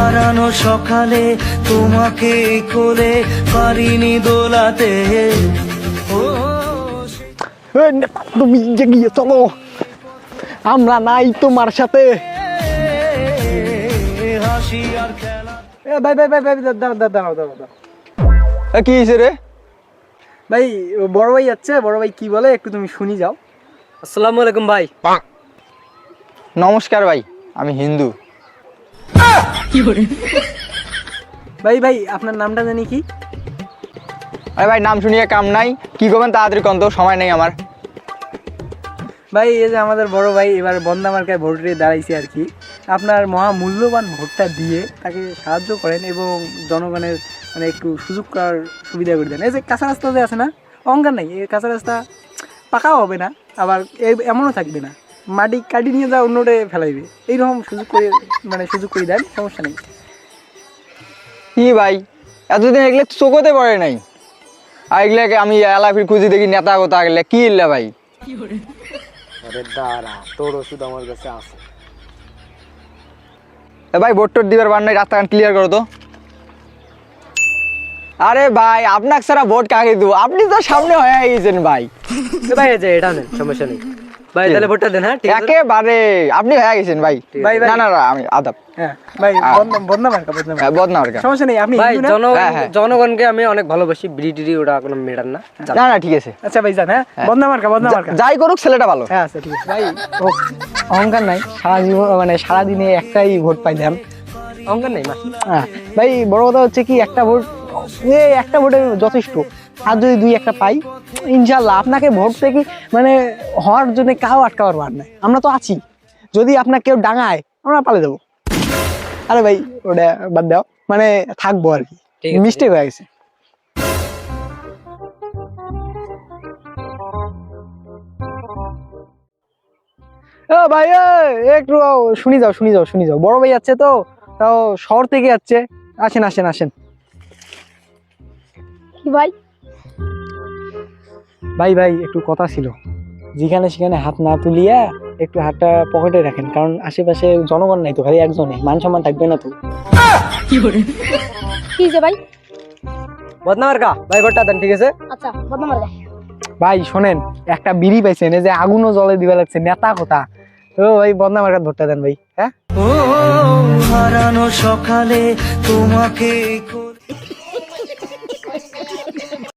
হারানো সকালে তোমাকে কোলে পারিনি দোলাতে। তুমি গিয়ে চলো, আমরা নাই তোমার সাথে। হাসি আর খেলা। ভাই ভাই ভাই ভাই দাঁড়াও দাঁড়াও দাঁড়াও দাঁড়াও। কি হয়েছে রে? ভাই বড় ভাই যাচ্ছে, বড় ভাই কি বলে একটু তুমি শুনি যাও। আসসালামু আলাইকুম ভাই। নমস্কার ভাই, আমি হিন্দু। ভাই ভাই আপনার নামটা জানি কি? আরে ভাই নাম শুনিয়ে কাম নাই, কি করবেন তাড়াতাড়ি কন্ত, সময় নেই আমার। ভাই এই যে আমাদের বড় ভাই এবার বন্দা মার্কায় ভোটে দাঁড়াইছে আর কি, আপনার মহামূল্যবান ভোটটা দিয়ে তাকে সাহায্য করেন এবং জনগণের মানে একটু সুযোগ করার সুবিধা করে দেন। এই যে কাঁচা রাস্তা যে আছে না, অহংকার নাই, এই কাঁচা রাস্তা পাকাও হবে না, আবার এমনও থাকবে না, মাটি কাটি নিয়ে যা অন্যটে ফেলাইবে, এইরকম সুযোগ করে মানে সুযোগ করে দেন, সমস্যা নেই। কি ভাই এতদিন এগুলো চোখতে পড়ে নাই, আর এগুলাকে আমি এলাফির খুঁজি দেখি নেতা কথা এগুলা কি ইল্লা ভাই। আরে দাঁড়া, তোর ওষুধ আমার কাছে আছে। ভাই ভোট টোট দিবার বার নাই, রাস্তাঘাট ক্লিয়ার করো তো। আরে ভাই আপনাকে ছাড়া ভোট কাকে দেবো, আপনি তো সামনে হয়ে গেছেন ভাই। ভাই এই যে এটা নেন, সমস্যা নেই ভাই, তাহলে ভোটটা দেন। হ্যাঁ ঠিক আছে একেবারে আপনি হয়ে গেছেন ভাই। ভাই, ভাই। না না না, আমি আদাব। হ্যাঁ ভাই বন্দা মার্কা, বন্দা মার্কা। বদনা আর সমস্যা নেই, আপনি ভাই। হিন্দু না? জনগণকে আমি অনেক ভালোবাসি, বিড়ি ওটা কোনো মেটার না। না না ঠিক আছে, আচ্ছা ভাই যান। হ্যাঁ বন্দা মার্কা, বন্দা মার্কা। যাই করুক ছেলেটা ভালো। হ্যাঁ আচ্ছা ঠিক আছে ভাই। ও অহংকার নাই, সারা জীবন মানে সারাদিনে একটাই ভোট পাইলাম। অঙ্কার নেই মা। হ্যাঁ ভাই বড় কথা হচ্ছে কি, একটা ভোট একটা ভোটে যথেষ্ট, আর যদি দুই একটা পাই ইনশাল্লাহ আপনাকে ভোট থেকে মানে হওয়ার জন্য কাউ আটকাবার বার নাই, আমরা তো আছি। যদি আপনাকে কেউ ডাঙায় আমরা পালে দেবো। আরে ভাই ওটা বাদ দাও, মানে থাকবো আর কি, ঠিক আছে, মিস্টেক হয়ে গেছে। ও ভাই একটু শুনি যাও শুনি যাও শুনি যাও, বড় ভাই যাচ্ছে তো, তাও শহর থেকে যাচ্ছে। আসেন আসেন আসেন। কি ভাই? ভাই ভাই একটু কথা ছিল, যেখানে সেখানে হাত না তুলিয়া একটু হাতটা পকেটে রাখেন, কারণ আশেপাশে জনগণ নাই তো, খালি একজনে, মান সম্মান থাকবে না তো। কি যে ভাই? বদনামার কা ভাই, ভোটটা দেন ঠিক আছে। আচ্ছা বদনাম মারবা। ভাই শোনেন, একটা বিড়ি পাইছেন, এই যে আগুনও জলে দিবা লাগছে, নেতা কথা। ও ভাই বদনাম আর ভোটটা দেন ভাই। হ্যাঁ ও হারানো সকালে তোমাকে